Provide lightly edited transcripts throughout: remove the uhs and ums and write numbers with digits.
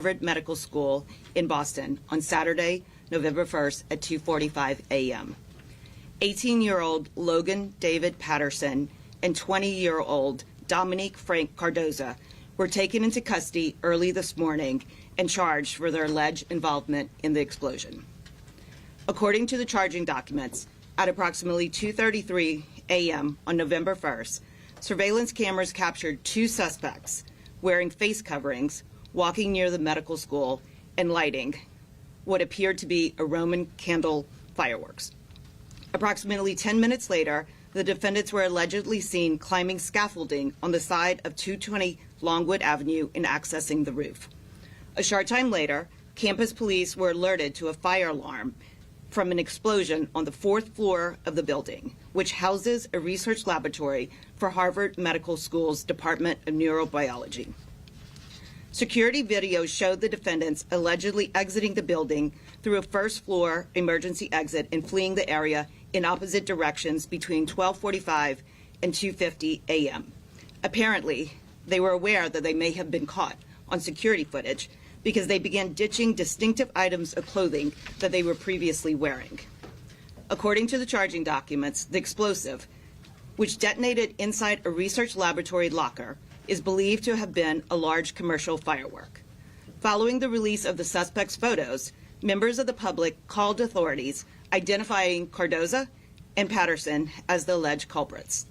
Harvard Medical School in Boston on Saturday, November 1st at 2:45 a.m. 18-year-old Logan David Patterson and 20-year-old Dominique Frank Cardoza were taken into custody early this morning and charged for their alleged involvement in the explosion. According to the charging documents, at approximately 2:33 a.m. on November 1st, surveillance cameras captured two suspects wearing face coverings, walking near the medical school and lighting what appeared to be a Roman candle fireworks. Approximately 10 minutes later, the defendants were allegedly seen climbing scaffolding on the side of 220 Longwood Avenue and accessing the roof. A short time later, campus police were alerted to a fire alarm from an explosion on the 4th floor of the building, which houses a research laboratory for Harvard Medical School's Department of Neurobiology. Security videos showed the defendants allegedly exiting the building through a first-floor emergency exit and fleeing the area in opposite directions between 12:45 and 2:50 a.m. Apparently, they were aware that they may have been caught on security footage because they began ditching distinctive items of clothing that they were previously wearing. According to the charging documents, the explosive, which detonated inside a research laboratory locker, is believed to have been a large commercial firework. Following the release of the suspects' photos, members of the public called authorities, identifying Cardoza and Patterson as the alleged culprits.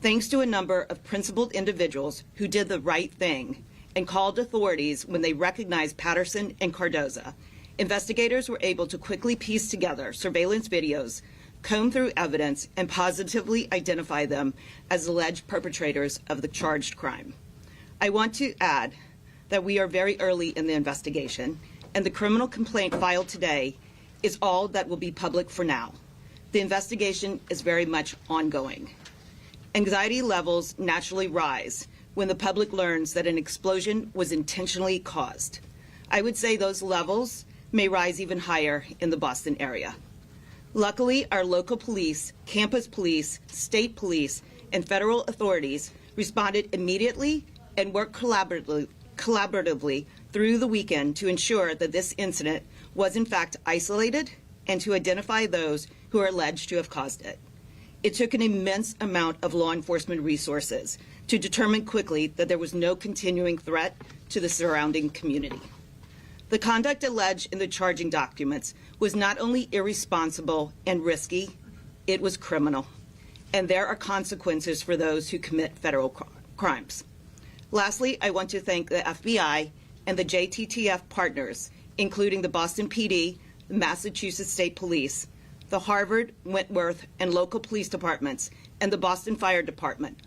Thanks to a number of principled individuals who did the right thing and called authorities when they recognized Patterson and Cardoza, investigators were able to quickly piece together surveillance videos, comb through evidence, and positively identify them as alleged perpetrators of the charged crime. I want to add that we are very early in the investigation, and the criminal complaint filed today is all that will be public for now. The investigation is very much ongoing. Anxiety levels naturally rise when the public learns that an explosion was intentionally caused. I would say those levels may rise even higher in the Boston area. Luckily, our local police, campus police, state police, and federal authorities responded immediately and worked collaboratively through the weekend to ensure that this incident was in fact isolated and to identify those who are alleged to have caused it. It took an immense amount of law enforcement resources to determine quickly that there was no continuing threat to the surrounding community. The conduct alleged in the charging documents was not only irresponsible and risky, it was criminal. And there are consequences for those who commit federal crimes. Lastly, I want to thank the FBI and the JTTF partners, including the Boston PD, the Massachusetts State Police, the Harvard, Wentworth, and local police departments, and the Boston Fire Department,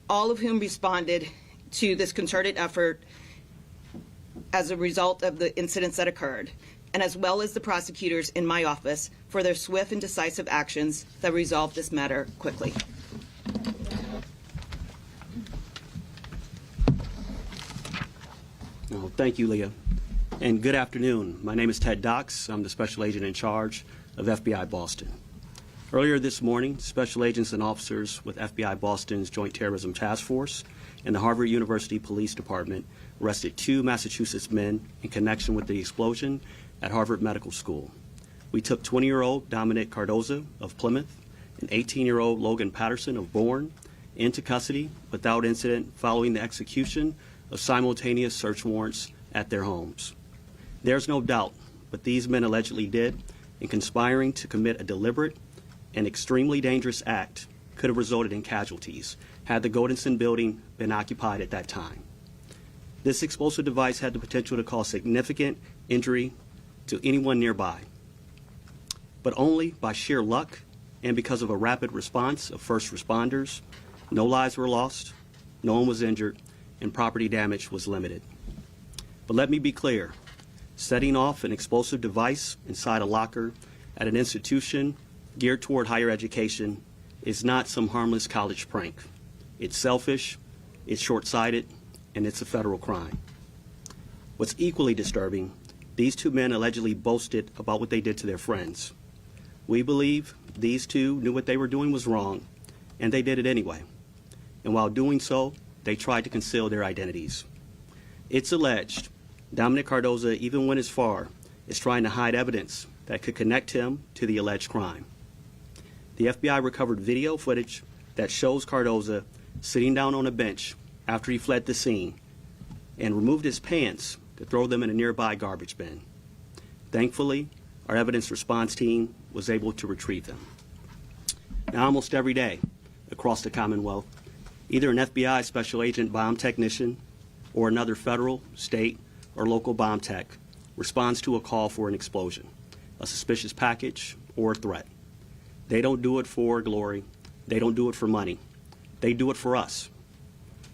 all of whom responded to this concerted effort as a result of the incidents that occurred, and as well as the prosecutors in my office for their swift and decisive actions that resolved this matter quickly. Oh, thank you, Leah. And good afternoon. My name is Ted Dox. I'm the Special Agent in charge of FBI Boston. Earlier this morning, special agents and officers with FBI Boston's Joint Terrorism Task Force and the Harvard University Police Department arrested two Massachusetts men in connection with the explosion at Harvard Medical School. We took 20-year-old Dominic Cardoza of Plymouth and 18-year-old Logan Patterson of Bourne into custody without incident following the execution of simultaneous search warrants at their homes. There's no doubt what these men allegedly did in conspiring to commit a deliberate and extremely dangerous act could have resulted in casualties had the Goldenson building been occupied at that time. This explosive device had the potential to cause significant injury to anyone nearby. But only by sheer luck and because of a rapid response of first responders, no lives were lost, no one was injured, and property damage was limited. But let me be clear, setting off an explosive device inside a locker at an institution geared toward higher education is not some harmless college prank. It's selfish, it's short-sighted, and it's a federal crime. What's equally disturbing, these two men allegedly boasted about what they did to their friends. We believe these two knew what they were doing was wrong, and they did it anyway. And while doing so, they tried to conceal their identities. It's alleged Dominic Cardoza even went as far as trying to hide evidence that could connect him to the alleged crime. The FBI recovered video footage that shows Cardoza sitting down on a bench after he fled the scene and removed his pants to throw them in a nearby garbage bin. Thankfully, our evidence response team was able to retrieve them. Now, almost every day across the Commonwealth, either an FBI special agent bomb technician or another federal, state, or local bomb tech responds to a call for an explosion, a suspicious package, or a threat. They don't do it for glory. They don't do it for money. They do it for us.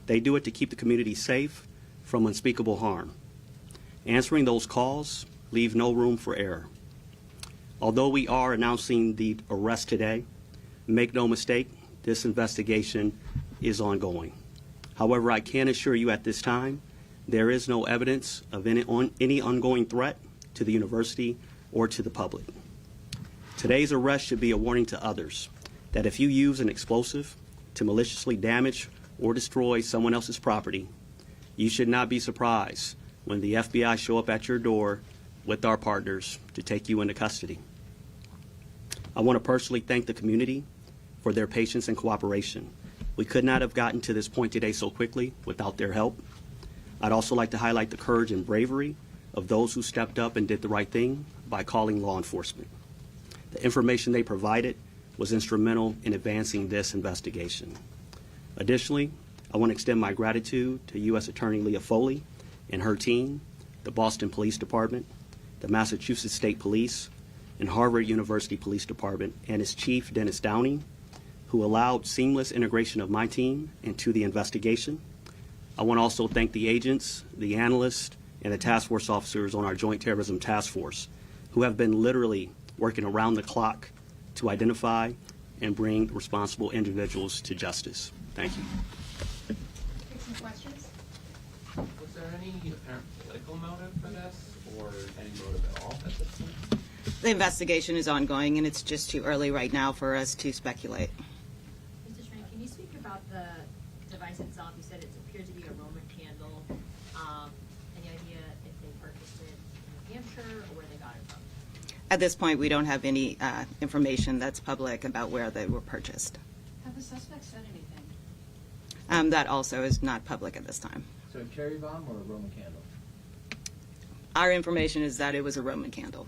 They do it to keep the community safe from unspeakable harm. Answering those calls leave no room for error. Although we are announcing the arrest today, make no mistake, this investigation is ongoing. However, I can assure you at this time, there is no evidence of any ongoing threat to the university or to the public. Today's arrest should be a warning to others that if you use an explosive to maliciously damage or destroy someone else's property, you should not be surprised when the FBI show up at your door with our partners to take you into custody. I want to personally thank the community for their patience and cooperation. We could not have gotten to this point today so quickly without their help. I'd also like to highlight the courage and bravery of those who stepped up and did the right thing by calling law enforcement. The information they provided was instrumental in advancing this investigation. Additionally, I want to extend my gratitude to U.S. Attorney Leah Foley and her team, the Boston Police Department, the Massachusetts State Police, and Harvard University Police Department, and its chief, Dennis Downey, who allowed seamless integration of my team into the investigation. I want to also thank the agents, the analysts, and the task force officers on our Joint Terrorism Task Force, who have been literally working around the clock to identify and bring responsible individuals to justice. Thank you. Some questions? Was there any apparent political motive for this, or any motive at all at this point? The investigation is ongoing, and it's just too early right now for us to speculate. Mr. Schrank, can you speak about the device itself? You said it appeared to be a Roman candle. Any idea if they purchased it in New Hampshire or where they got it from? At this point, we don't have any information that's public about where they were purchased. Have the suspects said anything? That also is not public at this time. So a cherry bomb or a Roman candle? Our information is that it was a Roman candle.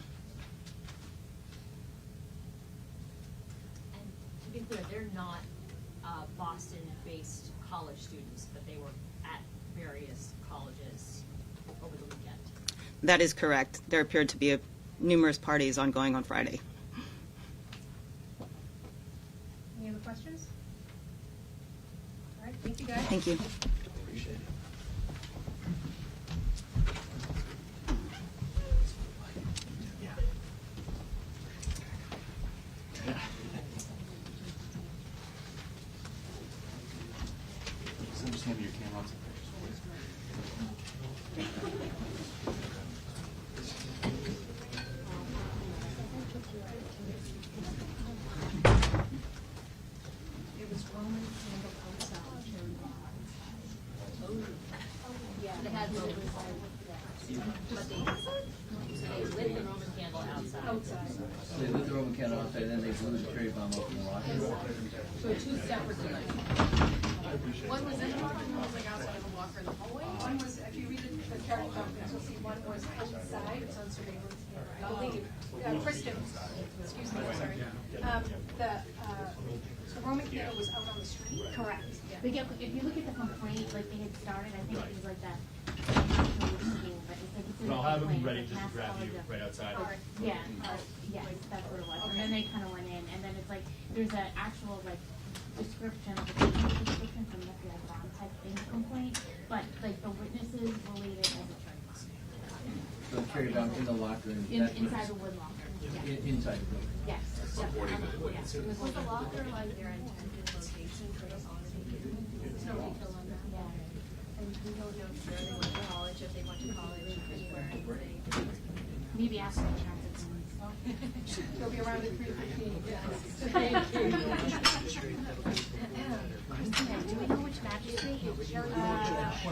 And to be clear, they're not Boston-based college students, but they were at various colleges over the weekend. That is correct. There appeared to be numerous parties ongoing on Friday. Any other questions? All right, thank you guys. Thank you. Appreciate it. Just hand me your camera on some pictures, It was Roman candle outside, cherry bomb. They had Roman, but they lit the Roman candle outside. Outside. So they lit the Roman candle outside, then they blew the cherry bomb up in the locker. So two separate things. One was in the locker, one was like outside of the locker in the hallway. One was, if you read the chart documents, you'll see one was outside, it's on surveillance, I believe. Kristen, excuse me, sorry. The Roman candle was out on the street? Correct. Yeah. But yeah, if you look at the complaint, like they had started, I think it was like that. I'm not sure which school, but it's like it's in But I'll the have them complaint, ready like just to Mass grab you College of- right outside. Yeah, yes, that's what it was. And then they kind of went in, and then it's like, there's an actual like description, of a description from the FBI bomb type thing complaint, but like the witnesses related as a cherry bomb. So the cherry bomb in the locker. And that- Inside the wood locker, yes. Inside the building. Yes. Supporting the Yes. It was like the locker, like their intended location for the No detail on that. Yeah. And we don't know if they went to college, if they went to college, anywhere, anything. Maybe ask the transit. He'll be around at 3:15. Yes. Christina, do we know which magistrate?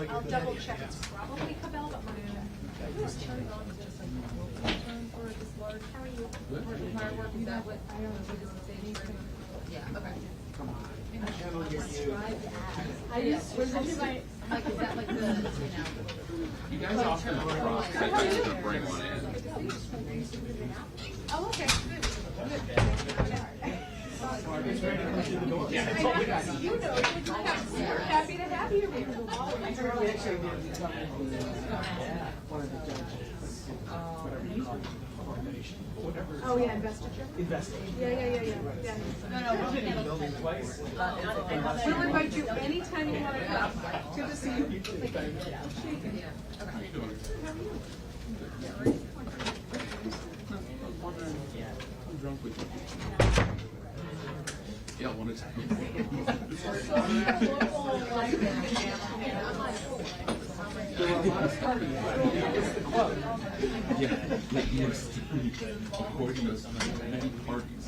I'll double check. It's probably Cabell, but we're gonna. Who's Terry Long? Is just like for this large? How are you? Hard work. Is that what? I don't know. What does it say? Yeah. Okay. I just was like, is that like the, you know? You guys often cross, I just to bring one in. Oh, okay. Good. You know, we're happy to have you here. Oh, yeah, investiture? Yeah. No, we'll invite you anytime you want to come. Good to see you. How you doing? I'm drunk with you. Yeah, one at a time. Yeah, like, according to many parties.